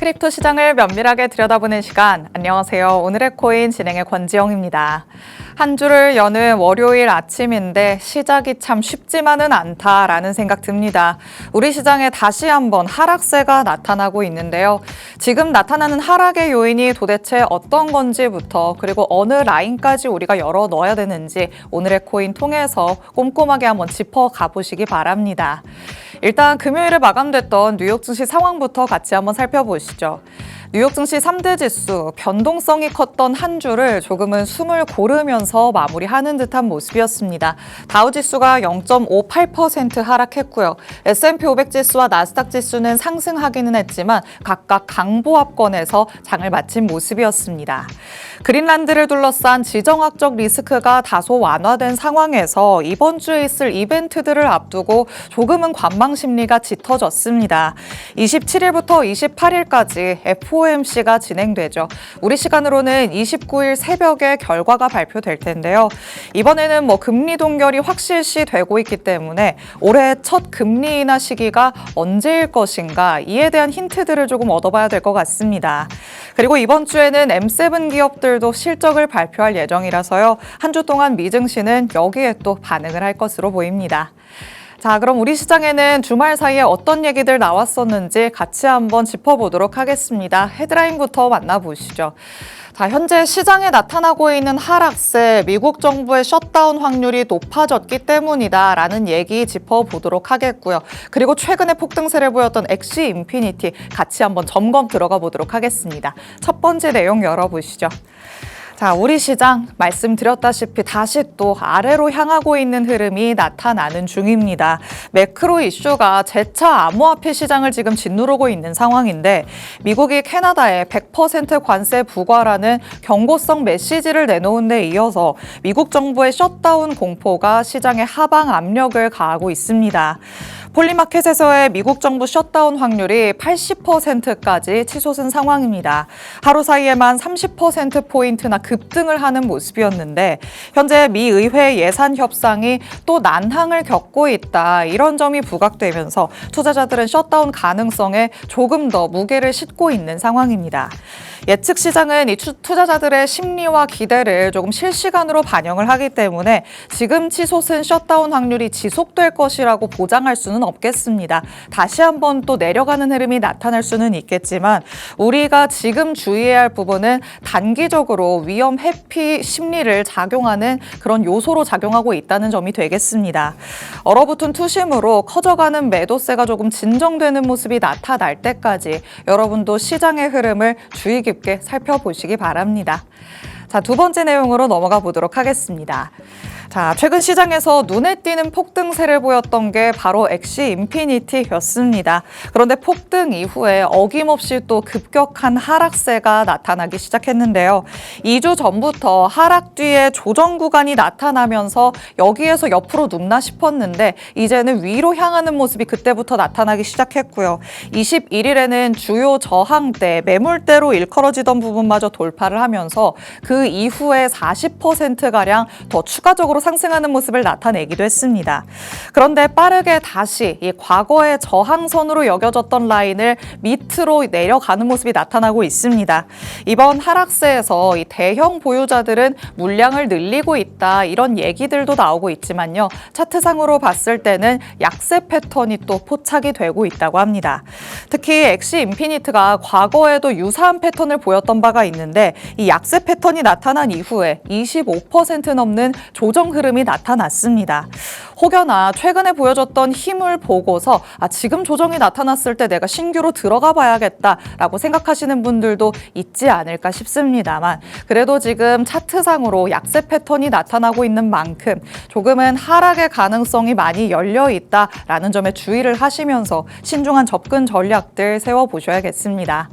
크립토 시장을 면밀하게 들여다보는 시간. 안녕하세요. 오늘의 코인 진행의 권지영입니다. 한 주를 여는 월요일 아침인데 시작이 참 쉽지만은 않다라는 생각 듭니다. 우리 시장에 다시 한번 하락세가 나타나고 있는데요. 지금 나타나는 하락의 요인이 도대체 어떤 건지부터 그리고 어느 라인까지 우리가 열어 넣어야 되는지 오늘의 코인 통해서 꼼꼼하게 한번 짚어가 보시기 바랍니다. 일단 금요일에 마감됐던 뉴욕 증시 상황부터 같이 한번 살펴보시죠. 뉴욕 증시 3대 지수, 변동성이 컸던 한 주를 조금은 숨을 고르면서 마무리하는 듯한 모습이었습니다. 다우 지수가 0.58% 하락했고요. S&P 500 지수와 나스닥 지수는 상승하기는 했지만 각각 강보합권에서 장을 마친 모습이었습니다. 그린란드를 둘러싼 지정학적 리스크가 다소 완화된 상황에서 이번 주에 있을 이벤트들을 앞두고 조금은 관망 심리가 짙어졌습니다. 27일부터 28일까지 FOMC가 진행되죠. 우리 시간으로는 29일 새벽에 결과가 발표될 텐데요. 이번에는 금리 동결이 확실시 되고 있기 때문에 올해 첫 금리 인하 시기가 언제일 것인가 이에 대한 힌트들을 조금 얻어봐야 될 것 같습니다. 그리고 이번 주에는 M7 기업들도 실적을 발표할 예정이라서요. 한 주 동안 미증시는 여기에 또 반응을 할 것으로 보입니다. 자, 그럼 우리 시장에는 주말 사이에 어떤 얘기들 나왔었는지 같이 한번 짚어보도록 하겠습니다. 헤드라인부터 만나보시죠. 자, 현재 시장에 나타나고 있는 하락세, 미국 정부의 셧다운 확률이 높아졌기 때문이다라는 얘기 짚어보도록 하겠고요. 그리고 최근에 폭등세를 보였던 엑시 인피니티 같이 한번 점검 들어가 보도록 하겠습니다. 첫 번째 내용 열어보시죠. 자, 우리 시장 말씀드렸다시피 다시 또 아래로 향하고 있는 흐름이 나타나는 중입니다. 매크로 이슈가 재차 암호화폐 시장을 지금 짓누르고 있는 상황인데 미국이 캐나다에 100% 관세 부과라는 경고성 메시지를 내놓은 데 이어서 미국 정부의 셧다운 공포가 시장에 하방 압력을 가하고 있습니다. 폴리마켓에서의 미국 정부 셧다운 확률이 80%까지 치솟은 상황입니다. 하루 사이에만 30%포인트나 급등을 하는 모습이었는데 현재 미 의회 예산 협상이 또 난항을 겪고 있다. 이런 점이 부각되면서 투자자들은 셧다운 가능성에 조금 더 무게를 싣고 있는 상황입니다. 예측 시장은 이 투자자들의 심리와 기대를 조금 실시간으로 반영을 하기 때문에 지금 치솟은 셧다운 확률이 지속될 것이라고 보장할 수는 없겠습니다. 다시 한번 또 내려가는 흐름이 나타날 수는 있겠지만 우리가 지금 주의해야 할 부분은 단기적으로 위험 회피 심리를 작용하는 그런 요소로 작용하고 있다는 점이 되겠습니다. 얼어붙은 투심으로 커져가는 매도세가 조금 진정되는 모습이 나타날 때까지 여러분도 시장의 흐름을 주의 깊게 살펴보시기 바랍니다. 자, 두 번째 내용으로 넘어가 보도록 하겠습니다. 자, 최근 시장에서 눈에 띄는 폭등세를 보였던 게 바로 엑시 인피니티였습니다. 그런데 폭등 이후에 어김없이 또 급격한 하락세가 나타나기 시작했는데요. 2주 전부터 하락 뒤에 조정 구간이 나타나면서 여기에서 옆으로 눕나 싶었는데 이제는 위로 향하는 모습이 그때부터 나타나기 시작했고요. 21일에는 주요 저항대, 매물대로 일컬어지던 부분마저 돌파를 하면서 그 이후에 40%가량 더 추가적으로 상승하는 모습을 나타내기도 했습니다. 그런데 빠르게 다시 이 과거의 저항선으로 여겨졌던 라인을 밑으로 내려가는 모습이 나타나고 있습니다. 이번 하락세에서 이 대형 보유자들은 물량을 늘리고 있다 이런 얘기들도 나오고 있지만요. 차트상으로 봤을 때는 약세 패턴이 또 포착이 되고 있다고 합니다. 특히 엑시 인피니트가 과거에도 유사한 패턴을 보였던 바가 있는데 이 약세 패턴이 나타난 이후에 25% 넘는 조정 흐름이 나타났습니다. 혹여나 최근에 보여줬던 힘을 보고서 지금 조정이 나타났을 때 내가 신규로 들어가 봐야겠다라고 생각하시는 분들도 있지 않을까 싶습니다만 그래도 지금 차트상으로 약세 패턴이 나타나고 있는 만큼 조금은 하락의 가능성이 많이 열려 있다라는 점에 주의를 하시면서 신중한 접근 전략들 세워보셔야겠습니다.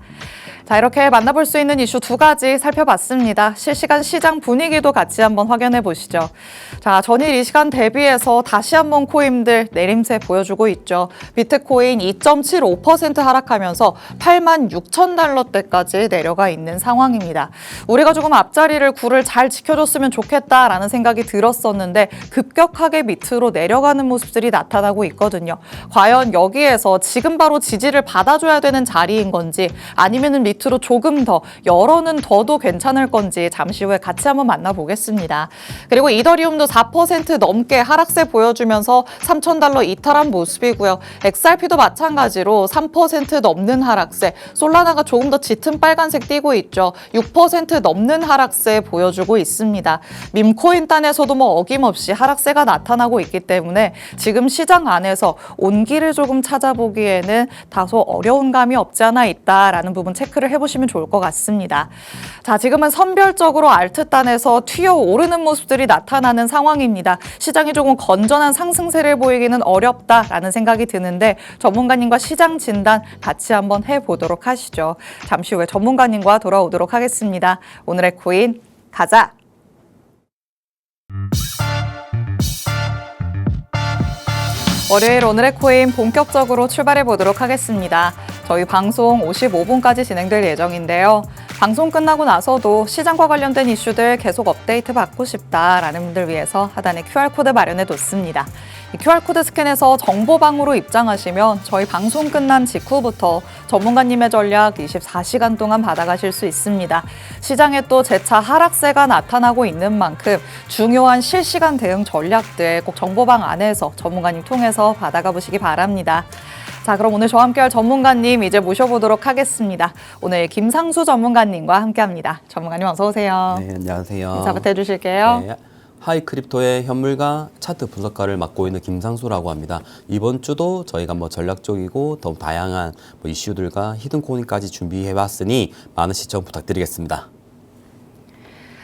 자, 이렇게 만나볼 수 있는 이슈 두 가지 살펴봤습니다. 실시간 시장 분위기도 같이 한번 확인해 보시죠. 자, 전일 이 시간 대비해서 다시 한번 코인들 내림세 보여주고 있죠. 비트코인 2.75% 하락하면서 86,000달러대까지 내려가 있는 상황입니다. 우리가 조금 앞자리를 굴을 잘 지켜줬으면 좋겠다라는 생각이 들었었는데 급격하게 밑으로 내려가는 모습들이 나타나고 있거든요. 과연 여기에서 지금 바로 지지를 받아줘야 되는 자리인 건지 아니면은 밑으로 조금 더 열어는 둬도 괜찮을 건지 잠시 후에 같이 한번 만나보겠습니다. 그리고 이더리움도 4% 넘게 하락세 보여주면서 3,000달러 이탈한 모습이고요. XRP도 마찬가지로 3% 넘는 하락세, 솔라나가 조금 더 짙은 빨간색 띄고 있죠. 6% 넘는 하락세 보여주고 있습니다. 밈코인 단에서도 뭐 어김없이 하락세가 나타나고 있기 때문에 지금 시장 안에서 온기를 조금 찾아보기에는 다소 어려운 감이 없지 않아 있다라는 부분 체크를 해보시면 좋을 것 같습니다. 자, 지금은 선별적으로 알트단에서 튀어오르는 모습들이 나타나는 상황입니다. 시장이 조금 건전한 상승세를 보이기는 어렵다라는 생각이 드는데 전문가님과 시장 진단 같이 한번 해보도록 하시죠. 잠시 후에 전문가님과 돌아오도록 하겠습니다. 오늘의 코인 가자! 월요일 오늘의 코인 본격적으로 출발해 보도록 하겠습니다. 저희 방송 55분까지 진행될 예정인데요. 방송 끝나고 나서도 시장과 관련된 이슈들 계속 업데이트 받고 싶다라는 분들 위해서 하단에 QR코드 마련해 뒀습니다. 이 QR코드 스캔해서 정보방으로 입장하시면 저희 방송 끝난 직후부터 전문가님의 전략 24시간 동안 받아가실 수 있습니다. 시장에 또 재차 하락세가 나타나고 있는 만큼 중요한 실시간 대응 전략들 꼭 정보방 안에서 전문가님 통해서 받아가 보시기 바랍니다. 자, 그럼 오늘 저와 함께할 전문가님 이제 모셔보도록 하겠습니다. 오늘 김상수 전문가님과 함께합니다. 전문가님 어서 오세요. 네, 안녕하세요. 인사부터 해주실게요. 네, 하이크립토의 현물과 차트 분석가를 맡고 있는 김상수라고 합니다. 이번 주도 저희가 전략적이고 더 다양한 이슈들과 히든코인까지 준비해봤으니 많은 시청 부탁드리겠습니다.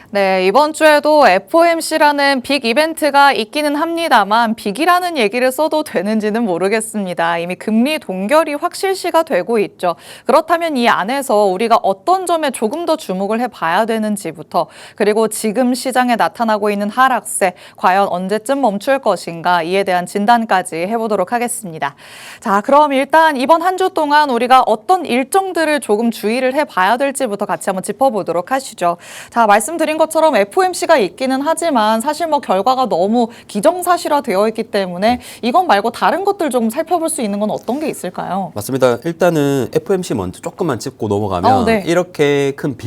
네, 이번 주에도 FOMC라는 빅 이벤트가 있기는 합니다만 빅이라는 얘기를 써도 되는지는 모르겠습니다. 이미 금리 동결이 확실시가 되고 있죠. 그렇다면 이 안에서 우리가 어떤 점에 조금 더 주목을 해봐야 되는지부터 그리고 지금 시장에 나타나고 있는 하락세 과연 언제쯤 멈출 것인가 이에 대한 진단까지 해보도록 하겠습니다. 자, 그럼 일단 이번 한 주 동안 우리가 어떤 일정들을 조금 주의를 해봐야 될지부터 같이 한번 짚어보도록 하시죠. 자, 말씀드린 것처럼 FOMC가 있기는 하지만 사실 결과가 너무 기정사실화 되어 있기 때문에 이건 말고 다른 것들 좀 살펴볼 수 있는 건 어떤 게 있을까요? 맞습니다. 일단은 FOMC 먼저 조금만 짚고 넘어가면 네. 이렇게 큰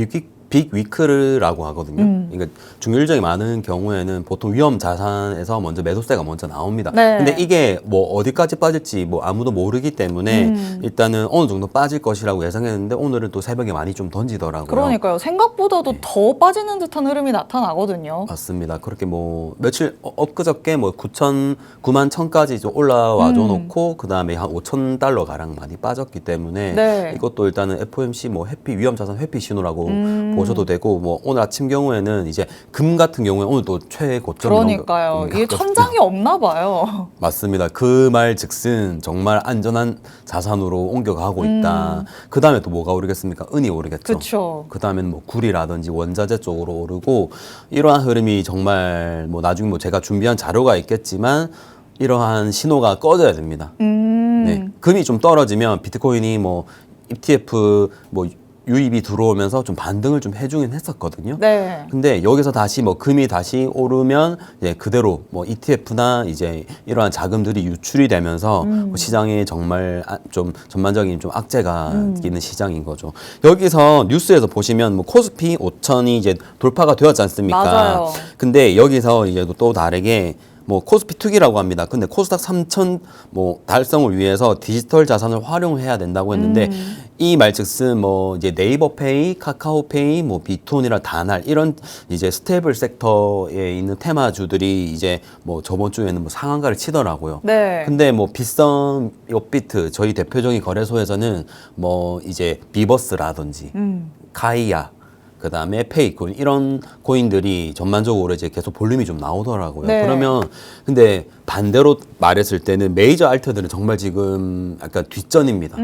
빅 위크라고 하거든요. 그러니까 중요일정이 많은 경우에는 보통 위험 자산에서 먼저 매도세가 먼저 나옵니다. 네. 근데 이게 어디까지 빠질지 아무도 모르기 때문에 일단은 어느 정도 빠질 것이라고 예상했는데 오늘은 또 새벽에 많이 좀 던지더라고요. 그러니까요. 생각보다도 더 빠지는 듯한 흐름이 나타나거든요. 맞습니다. 그렇게 며칠 엊그저께 9만 1,000까지 좀 올라와 줘 놓고 그다음에 한 5,000달러 가량 많이 빠졌기 때문에 네. 이것도 일단은 FOMC 회피 위험 자산 회피 신호라고 보셔도 되고 오늘 아침 경우에는 이제 금 같은 경우에 오늘 또 최고점 그러니까요. 이게 천장이 없나 봐요. 맞습니다. 그 말 즉슨 정말 안전한 자산으로 옮겨가고 있다. 그 다음에 또 뭐가 오르겠습니까? 은이 오르겠죠. 그렇죠. 그 다음엔 구리라든지 원자재 쪽으로 오르고 이러한 흐름이 정말 나중에 제가 준비한 자료가 있겠지만 이러한 신호가 꺼져야 됩니다. 네. 금이 좀 떨어지면 비트코인이 ETF 유입이 들어오면서 좀 반등을 좀 해주긴 했었거든요. 네. 근데 여기서 다시 금이 다시 오르면 이제 그대로 ETF나 이제 이러한 자금들이 유출이 되면서 시장에 정말 좀 전반적인 좀 악재가 있는 시장인 거죠. 여기서 뉴스에서 보시면 코스피 5,000이 이제 돌파가 되었지 않습니까? 맞아요. 근데 여기서 이제 또 다르게 코스피 투기라고 합니다. 근데 코스닥 3,000 달성을 위해서 디지털 자산을 활용해야 된다고 했는데 이 말즉슨 이제 네이버페이, 카카오페이, 비톤이나 다날 이런 이제 스테이블 섹터에 있는 테마주들이 이제 저번 주에는 상한가를 치더라고요. 네. 근데 빗썸, 업비트 저희 대표적인 거래소에서는 이제 비버스라든지 카이아 그다음에 페이코인 이런 코인들이 전반적으로 이제 계속 볼륨이 좀 나오더라고요. 네. 그러면 근데 반대로 말했을 때는 메이저 알트들은 정말 지금 약간 뒷전입니다.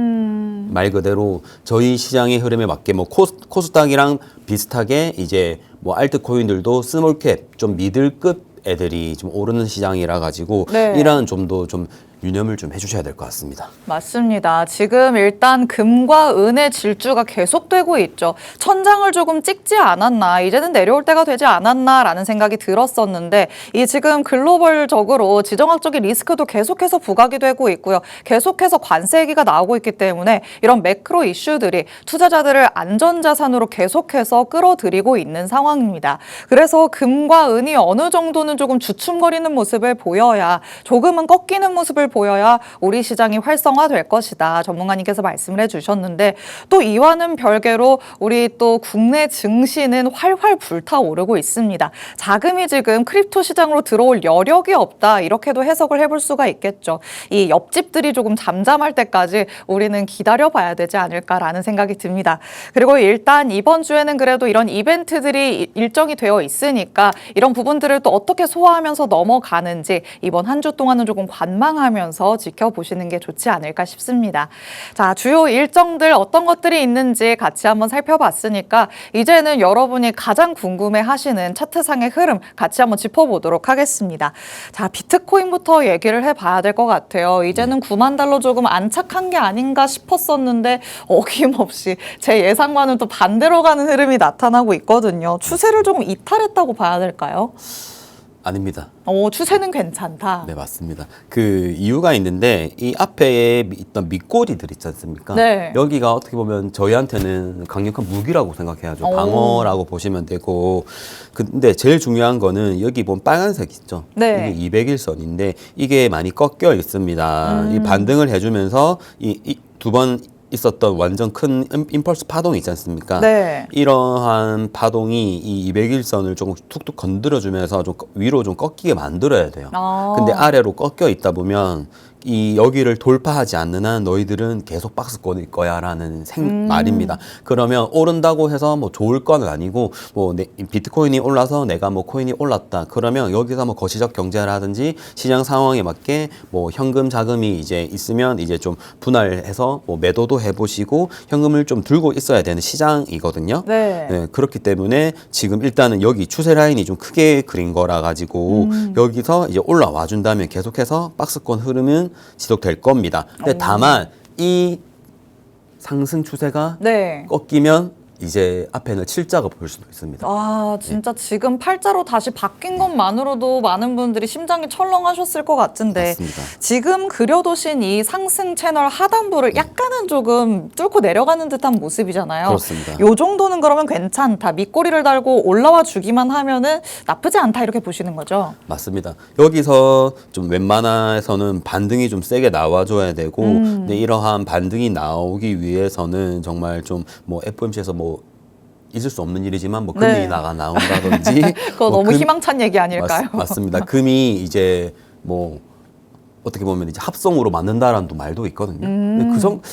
말 그대로 저희 시장의 흐름에 맞게 뭐 코스닥이랑 비슷하게 이제 뭐 알트코인들도 스몰캡 좀 미들급 애들이 좀 오르는 시장이라 가지고 네. 이런 좀도 좀 유념을 좀 해주셔야 될 것 같습니다. 맞습니다. 지금 일단 금과 은의 질주가 계속되고 있죠. 천장을 조금 찍지 않았나, 이제는 내려올 때가 되지 않았나라는 생각이 들었었는데 이 지금 글로벌적으로 지정학적인 리스크도 계속해서 부각이 되고 있고요. 계속해서 관세 얘기가 나오고 있기 때문에 이런 매크로 이슈들이 투자자들을 안전자산으로 계속해서 끌어들이고 있는 상황입니다. 그래서 금과 은이 어느 정도는 조금 주춤거리는 모습을 보여야, 조금은 꺾이는 모습을 보여야 우리 시장이 활성화될 것이다. 전문가님께서 말씀을 해주셨는데 또 이와는 별개로 우리 또 국내 증시는 활활 불타오르고 있습니다. 자금이 지금 크립토 시장으로 들어올 여력이 없다. 이렇게도 해석을 해볼 수가 있겠죠. 이 옆집들이 조금 잠잠할 때까지 우리는 기다려봐야 되지 않을까라는 생각이 듭니다. 그리고 일단 이번 주에는 그래도 이런 이벤트들이 일정이 되어 있으니까 이런 부분들을 또 어떻게 소화하면서 넘어가는지 이번 한 주 동안은 조금 관망하면서 지켜보시는 게 좋지 않을까 싶습니다. 자, 주요 일정들 어떤 것들이 있는지 같이 한번 살펴봤으니까 이제는 여러분이 가장 궁금해하시는 차트상의 흐름 같이 한번 짚어보도록 하겠습니다. 자, 비트코인부터 얘기를 해봐야 될 것 같아요. 이제는 9만 달러 조금 안착한 게 아닌가 싶었었는데 어김없이 제 예상과는 또 반대로 가는 흐름이 나타나고 있거든요. 추세를 조금 이탈했다고 봐야 될까요? 아닙니다. 추세는 괜찮다. 네, 맞습니다. 그 이유가 있는데 이 앞에 있던 밑꼬리들 있지 않습니까? 네. 여기가 어떻게 보면 저희한테는 강력한 무기라고 생각해야죠. 방어라고 보시면 되고. 근데 제일 중요한 거는 여기 보면 빨간색 있죠. 네. 이게 200일선인데 이게 많이 꺾여 있습니다. 이 반등을 해주면서 이 두 번 있었던 완전 큰 임펄스 파동이 있지 않습니까? 네. 이러한 파동이 이 200일선을 조금 툭툭 건드려주면서 좀 위로 좀 꺾이게 만들어야 돼요. 근데 아래로 꺾여 있다 보면 이 여기를 돌파하지 않는 한 너희들은 계속 박스권일 거야라는 말입니다. 그러면 오른다고 해서 뭐 좋을 건 아니고 뭐 비트코인이 올라서 내가 뭐 코인이 올랐다. 그러면 여기서 뭐 거시적 경제라든지 시장 상황에 맞게 뭐 현금 자금이 이제 있으면 이제 좀 분할해서 뭐 매도도 해보시고 현금을 좀 들고 있어야 되는 시장이거든요. 네. 네, 그렇기 때문에 지금 일단은 여기 추세 라인이 좀 크게 그린 거라 가지고 여기서 이제 올라와 준다면 계속해서 박스권 흐름은 지속될 겁니다. 근데 다만 이 상승 추세가 네. 꺾이면 이제 앞에는 칠자가 보일 수도 있습니다. 아, 진짜 지금 팔자로 다시 바뀐 것만으로도 많은 분들이 심장이 철렁하셨을 것 같은데 맞습니다. 지금 그려두신 이 상승 채널 하단부를 약간은 조금 뚫고 내려가는 듯한 모습이잖아요. 그렇습니다. 요 정도는 그러면 괜찮다. 밑꼬리를 달고 올라와 주기만 하면은 나쁘지 않다 이렇게 보시는 거죠? 맞습니다. 여기서 좀 웬만해서는 반등이 좀 세게 나와줘야 되고, 근데 이러한 반등이 나오기 위해서는 정말 좀 뭐 FOMC에서 뭐 있을 수 없는 일이지만 뭐 금리 네. 인하가 나온다든지 그거 뭐 너무 희망찬 얘기 아닐까요? 맞습니다. 금이 이제 뭐 어떻게 보면 이제 합성으로 만든다라는 또 말도 있거든요.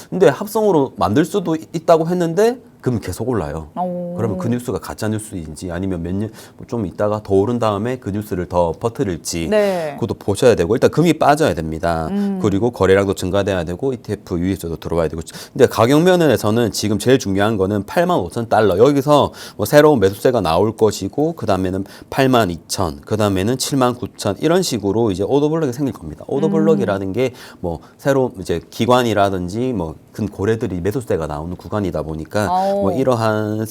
근데 합성으로 만들 수도 있다고 했는데 금 계속 올라요. 오. 그러면 그 뉴스가 가짜 뉴스인지 아니면 몇 년 좀 있다가 더 오른 다음에 그 뉴스를 더 퍼뜨릴지 네. 그것도 보셔야 되고 일단 금이 빠져야 됩니다. 그리고 거래량도 증가돼야 되고 ETF 유입자도 들어와야 되고. 근데 가격 면에서는 지금 제일 중요한 거는 85,000달러. 여기서 뭐 새로운 매수세가 나올 것이고 그 다음에는 82,000, 그 다음에는 79,000 이런 식으로 이제 오더블럭이 생길 겁니다. 오더블럭이라는 게 뭐 새로운 이제 기관이라든지 뭐 큰 고래들이 매수세가 나오는 구간이다 보니까 뭐 이러한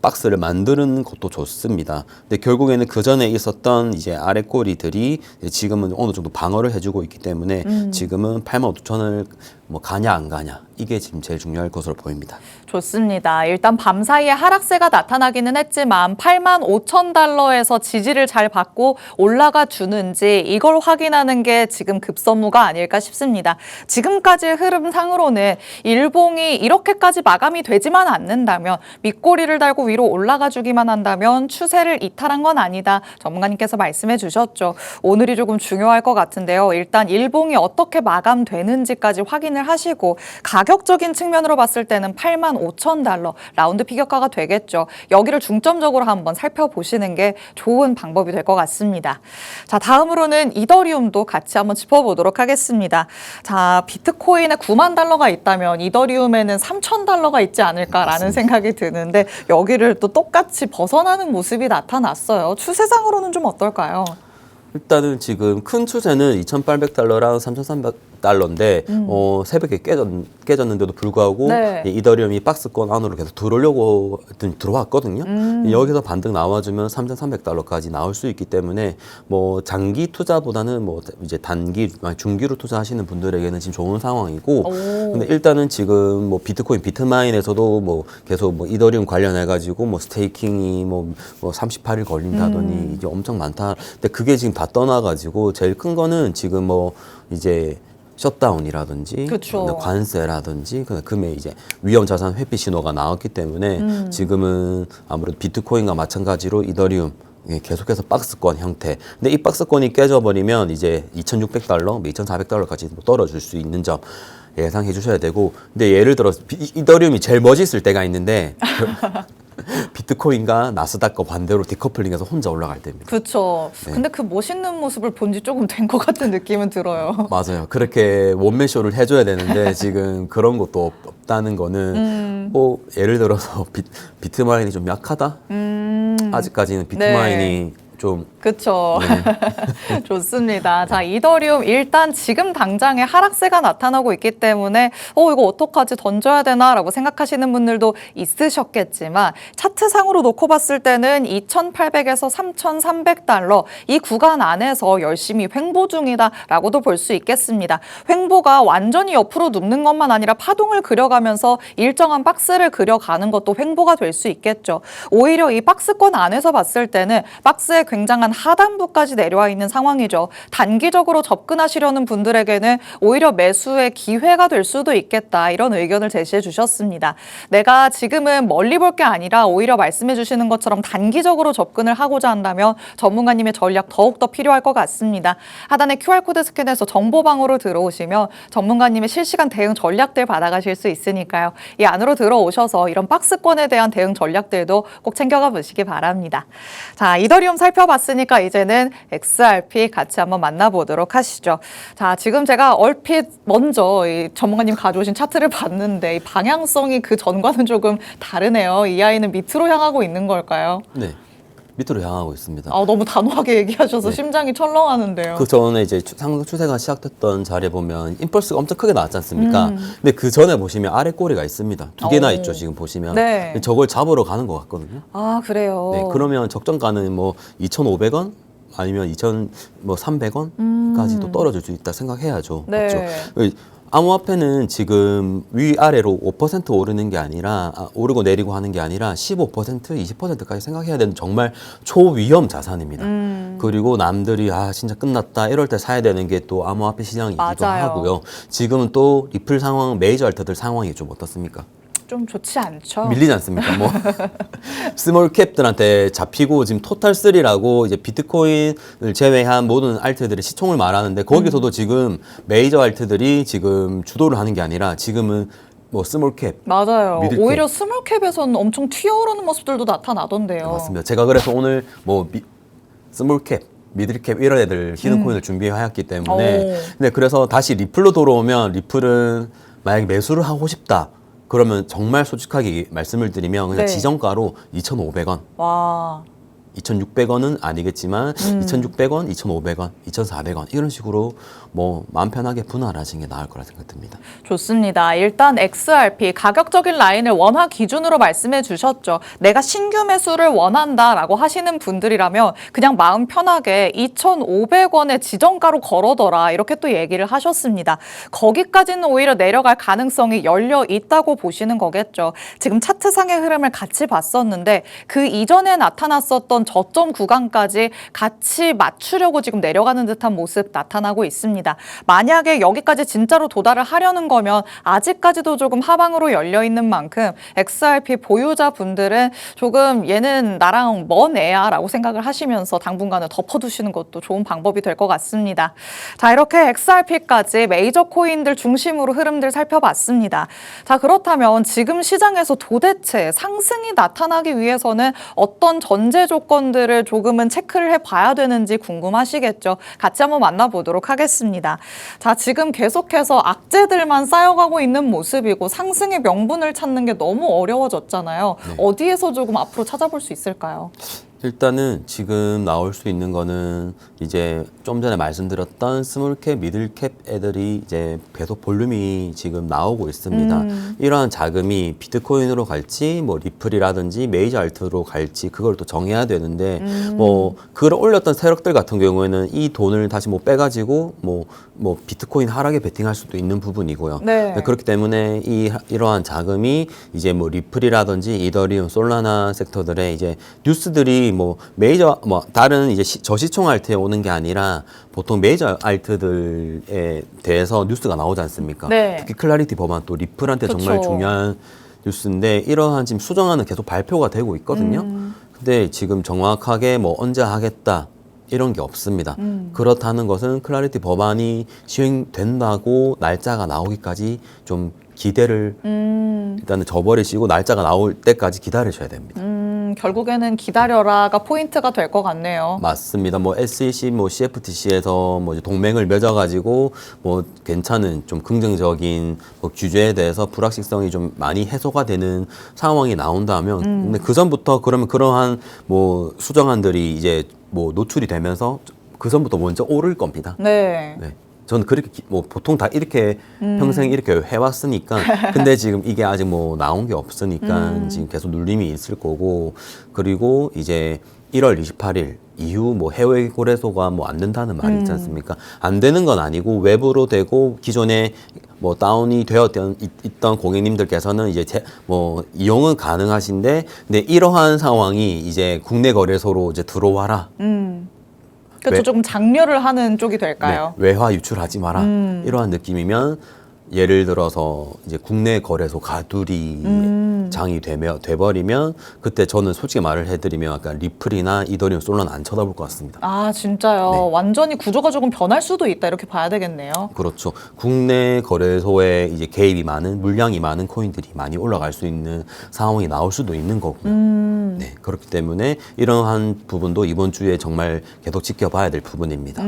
박스를 만드는 것도 좋습니다. 근데 결국에는 그 전에 있었던 이제 아래 꼬리들이 지금은 어느 정도 방어를 해주고 있기 때문에 지금은 85,000을 뭐 가냐 안 가냐 이게 지금 제일 중요할 것으로 보입니다. 좋습니다. 일단 밤사이에 하락세가 나타나기는 했지만 85,000달러에서 지지를 잘 받고 올라가 주는지 이걸 확인하는 게 지금 급선무가 아닐까 싶습니다. 지금까지의 흐름상으로는 일봉이 이렇게까지 마감이 되지만 않는다면 밑꼬리를 달고 위로 올라가 주기만 한다면 추세를 이탈한 건 아니다. 전문가님께서 말씀해 주셨죠. 오늘이 조금 중요할 것 같은데요. 일단 일봉이 어떻게 마감되는지까지 확인을 확인을 하시고 가격적인 측면으로 봤을 때는 85,000달러 라운드 피겨가가 되겠죠. 여기를 중점적으로 한번 살펴보시는 게 좋은 방법이 될 것 같습니다. 자, 다음으로는 이더리움도 같이 한번 짚어보도록 하겠습니다. 자, 비트코인에 9만 달러가 있다면 이더리움에는 3,000달러가 있지 않을까라는 생각이 드는데 여기를 또 똑같이 벗어나는 모습이 나타났어요. 추세상으로는 좀 어떨까요? 일단은 지금 큰 추세는 2,800달러랑 3,300달러인데 새벽에 깨졌는데도 불구하고 네. 이 이더리움이 박스권 안으로 계속 들어오려고 들어왔거든요. 여기서 반등 나와주면 3,300달러까지 나올 수 있기 때문에 뭐 장기 투자보다는 뭐 이제 단기, 중기로 투자하시는 분들에게는 지금 좋은 상황이고, 근데 일단은 지금 뭐 비트코인, 비트마인에서도 뭐 계속 뭐 이더리움 관련해 가지고 뭐 스테이킹이 뭐 38일 걸린다더니 이게 엄청 많다. 근데 그게 지금 다 떠나가지고 제일 큰 거는 지금 뭐 이제 셧다운이라든지 그쵸. 관세라든지 금에 이제 위험 자산 회피 신호가 나왔기 때문에 지금은 아무래도 비트코인과 마찬가지로 이더리움 계속해서 박스권 형태. 근데 이 박스권이 깨져버리면 이제 2,600달러, 2,400달러까지 떨어질 수 있는 점 예상해 주셔야 되고. 근데 예를 들어서 이더리움이 제일 멋있을 때가 있는데 비트코인과 나스닥과 반대로 디커플링해서 혼자 올라갈 때입니다. 그렇죠. 네. 근데 그 멋있는 모습을 본 지 조금 된 것 같은 느낌은 들어요. 맞아요. 그렇게 원맨쇼를 해줘야 되는데 지금 그런 것도 없다는 거는 뭐 예를 들어서 비트마인이 좀 약하다? 아직까지는 비트마인이 좀 그렇죠. 좋습니다. 자, 이더리움 일단 지금 당장에 하락세가 나타나고 있기 때문에 이거 어떡하지 던져야 되나라고 생각하시는 분들도 있으셨겠지만 차트상으로 놓고 봤을 때는 2,800에서 3,300달러 이 구간 안에서 열심히 횡보 중이다라고도 볼 수 있겠습니다. 횡보가 완전히 옆으로 눕는 것만 아니라 파동을 그려가면서 일정한 박스를 그려가는 것도 횡보가 될 수 있겠죠. 오히려 이 박스권 안에서 봤을 때는 박스의 굉장한 하단부까지 내려와 있는 상황이죠. 단기적으로 접근하시려는 분들에게는 오히려 매수의 기회가 될 수도 있겠다. 이런 의견을 제시해 주셨습니다. 내가 지금은 멀리 볼 게 아니라 오히려 말씀해 주시는 것처럼 단기적으로 접근을 하고자 한다면 전문가님의 전략 더욱더 필요할 것 같습니다. 하단에 QR코드 스캔해서 정보방으로 들어오시면 전문가님의 실시간 대응 전략들 받아가실 수 있으니까요. 이 안으로 들어오셔서 이런 박스권에 대한 대응 전략들도 꼭 챙겨가 보시기 바랍니다. 자, 이더리움 살펴봤으니까 이제는 XRP 같이 한번 만나보도록 하시죠. 자, 지금 제가 얼핏 먼저 이 전문가님 가져오신 차트를 봤는데 이 방향성이 그 전과는 조금 다르네요. 이 아이는 밑으로 향하고 있는 걸까요? 네. 밑으로 향하고 있습니다. 너무 단호하게 얘기하셔서 심장이 철렁하는데요. 그 전에 이제 상승 추세가 시작됐던 자리에 보면 임펄스가 엄청 크게 나왔지 않습니까? 근데 그 전에 보시면 아래 꼬리가 있습니다. 두 개나 있죠, 지금 보시면. 네. 저걸 잡으러 가는 것 같거든요. 아, 그래요? 네, 그러면 적정가는 뭐 2,500원 아니면 2,300원까지도 떨어질 수 있다 생각해야죠. 네. 맞죠? 암호화폐는 지금 위아래로 5% 오르는 게 아니라 오르고 내리고 하는 게 아니라 15%, 20%까지 생각해야 되는 정말 초위험 자산입니다. 그리고 남들이 진짜 끝났다 이럴 때 사야 되는 게 또 암호화폐 시장이기도 맞아요. 하고요. 지금은 또 리플 상황, 메이저 알트들 상황이 좀 어떻습니까? 좀 좋지 않죠? 밀리지 않습니까? 뭐 스몰 캡들한테 잡히고 지금 토탈3라고 이제 비트코인을 제외한 모든 알트들의 시총을 말하는데 거기서도 지금 메이저 알트들이 지금 주도를 하는 게 아니라 지금은 뭐 스몰 캡 맞아요. 미들캡. 오히려 스몰캡에서는 엄청 튀어오르는 모습들도 나타나던데요. 맞습니다. 제가 그래서 오늘 뭐 스몰 캡 미들캡 이런 애들 히든코인을 준비해왔기 때문에 근데 그래서 다시 리플로 돌아오면 리플은 만약에 매수를 하고 싶다 그러면 정말 솔직하게 말씀을 드리면 그냥 네. 지정가로 2,500원, 와. 2,600원은 아니겠지만 2,600원, 2,500원, 2,400원 이런 식으로 뭐 마음 편하게 분할하시는 게 나을 거라 생각됩니다. 좋습니다. 일단 XRP 가격적인 라인을 원화 기준으로 말씀해 주셨죠. 내가 신규 매수를 원한다라고 하시는 분들이라면 그냥 마음 편하게 2,500원의 지정가로 걸어둬라 이렇게 또 얘기를 하셨습니다. 거기까지는 오히려 내려갈 가능성이 열려 있다고 보시는 거겠죠. 지금 차트상의 흐름을 같이 봤었는데 그 이전에 나타났었던 저점 구간까지 같이 맞추려고 지금 내려가는 듯한 모습 나타나고 있습니다. 만약에 여기까지 진짜로 도달을 하려는 거면 아직까지도 조금 하방으로 열려 있는 만큼 XRP 보유자분들은 조금 얘는 나랑 먼 애야 라고 생각을 하시면서 당분간은 덮어두시는 것도 좋은 방법이 될 것 같습니다. 자, 이렇게 XRP까지 메이저 코인들 중심으로 흐름들 살펴봤습니다. 자, 그렇다면 지금 시장에서 도대체 상승이 나타나기 위해서는 어떤 전제 조건들을 조금은 체크를 해봐야 되는지 궁금하시겠죠? 같이 한번 만나보도록 하겠습니다. 자, 지금 계속해서 악재들만 쌓여가고 있는 모습이고 상승의 명분을 찾는 게 너무 어려워졌잖아요. 네. 어디에서 조금 앞으로 찾아볼 수 있을까요? 일단은 지금 나올 수 있는 거는 이제 좀 전에 말씀드렸던 스몰캡, 미들캡 애들이 이제 계속 볼륨이 지금 나오고 있습니다. 이러한 자금이 비트코인으로 갈지 뭐 리플이라든지 메이저 알트로 갈지 그걸 또 정해야 되는데 뭐 그걸 올렸던 세력들 같은 경우에는 이 돈을 다시 뭐 빼가지고 뭐 비트코인 하락에 베팅할 수도 있는 부분이고요. 네. 그렇기 때문에 이러한 자금이 이제 뭐 리플이라든지 이더리움, 솔라나 섹터들의 이제 뉴스들이 뭐 메이저 뭐 다른 이제 저시총 알트에 오는 게 아니라 보통 메이저 알트들에 대해서 뉴스가 나오지 않습니까? 네. 특히 클라리티 법안 또 리플한테 그쵸. 정말 중요한 뉴스인데 이러한 지금 수정안은 계속 발표가 되고 있거든요. 근데 지금 정확하게 뭐 언제 하겠다 이런 게 없습니다. 그렇다는 것은 클라리티 법안이 시행된다고 날짜가 나오기까지 좀 기대를 일단은 저버리시고 날짜가 나올 때까지 기다리셔야 됩니다. 결국에는 기다려라가 포인트가 될 것 같네요. 맞습니다. 뭐 SEC, 뭐 CFTC에서 뭐 이제 동맹을 맺어가지고 뭐 괜찮은 좀 긍정적인 뭐 규제에 대해서 불확실성이 좀 많이 해소가 되는 상황이 나온다면, 근데 그 전부터 그러면 그러한 뭐 수정안들이 이제 뭐 노출이 되면서 그 전부터 먼저 오를 겁니다. 네. 네. 저는 그렇게 뭐 보통 다 이렇게 평생 이렇게 해왔으니까 근데 지금 이게 아직 뭐 나온 게 없으니까 지금 계속 눌림이 있을 거고 그리고 이제 1월 28일 이후 뭐 해외 거래소가 뭐 안 된다는 말이 있지 않습니까? 안 되는 건 아니고 외부로 되고 기존에 뭐 다운이 있던 고객님들께서는 이제 뭐 이용은 가능하신데 근데 이러한 상황이 이제 국내 거래소로 이제 들어와라. 그렇죠. 조금 장려를 하는 쪽이 될까요? 네, 외화 유출하지 마라. 이러한 느낌이면 예를 들어서 이제 국내 거래소 가두리 장이 돼버리면 그때 저는 솔직히 말을 해드리면 약간 리플이나 이더리움, 솔라나 안 쳐다볼 것 같습니다. 아, 진짜요? 네. 완전히 구조가 조금 변할 수도 있다 이렇게 봐야 되겠네요. 그렇죠. 국내 거래소에 이제 개입이 많은 물량이 많은 코인들이 많이 올라갈 수 있는 상황이 나올 수도 있는 거고요. 네, 그렇기 때문에 이러한 부분도 이번 주에 정말 계속 지켜봐야 될 부분입니다.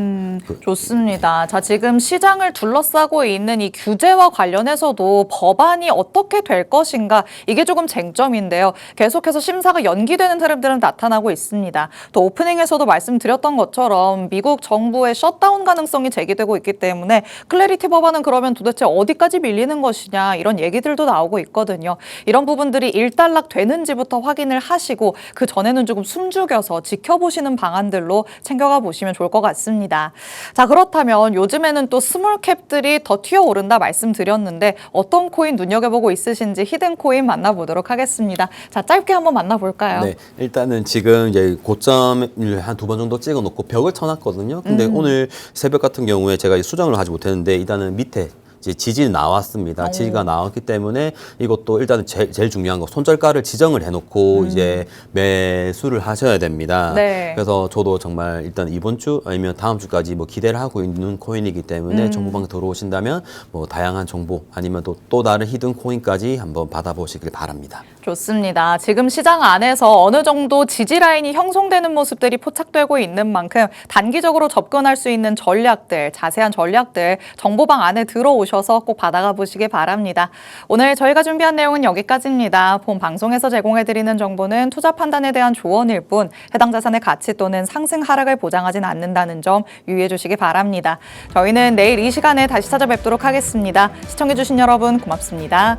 좋습니다. 자, 지금 시장을 둘러싸고 있는 이 규제와 관련해서도 법안이 어떻게 될 것인가 이게 조금 쟁점인데요. 계속해서 심사가 연기되는 흐름들은 나타나고 있습니다. 또 오프닝에서도 말씀드렸던 것처럼 미국 정부의 셧다운 가능성이 제기되고 있기 때문에 클래리티 법안은 그러면 도대체 어디까지 밀리는 것이냐 이런 얘기들도 나오고 있거든요. 이런 부분들이 일단락 되는지부터 확인을 하시고 그 전에는 조금 숨죽여서 지켜보시는 방안들로 챙겨가 보시면 좋을 것 같습니다. 자, 그렇다면 요즘에는 또 스몰캡들이 더 튀어오른다 말씀드렸는데 어떤 코인 눈여겨보고 있으신지 히든 코인 만나보도록 하겠습니다. 자, 짧게 한번 만나볼까요? 네, 일단은 지금 이제 고점을 한 2번 정도 찍어놓고 벽을 쳐놨거든요. 근데 오늘 새벽 같은 경우에 제가 수정을 하지 못했는데 일단은 밑에 이제 지지가 나왔습니다. 지지가 나왔기 때문에 이것도 일단은 제일 중요한 거 손절가를 지정을 해놓고 이제 매수를 하셔야 됩니다. 네. 그래서 저도 정말 일단 이번 주 아니면 다음 주까지 뭐 기대를 하고 있는 코인이기 때문에 정보방 들어오신다면 뭐 다양한 정보 아니면 또 다른 히든 코인까지 한번 받아보시길 바랍니다. 좋습니다. 지금 시장 안에서 어느 정도 지지 라인이 형성되는 모습들이 포착되고 있는 만큼 단기적으로 접근할 수 있는 전략들, 자세한 전략들 정보방 안에 들어오셔서 꼭 받아가 보시기 바랍니다. 오늘 저희가 준비한 내용은 여기까지입니다. 본 방송에서 제공해드리는 정보는 투자 판단에 대한 조언일 뿐 해당 자산의 가치 또는 상승 하락을 보장하진 않는다는 점 유의해 주시기 바랍니다. 저희는 내일 이 시간에 다시 찾아뵙도록 하겠습니다. 시청해주신 여러분 고맙습니다.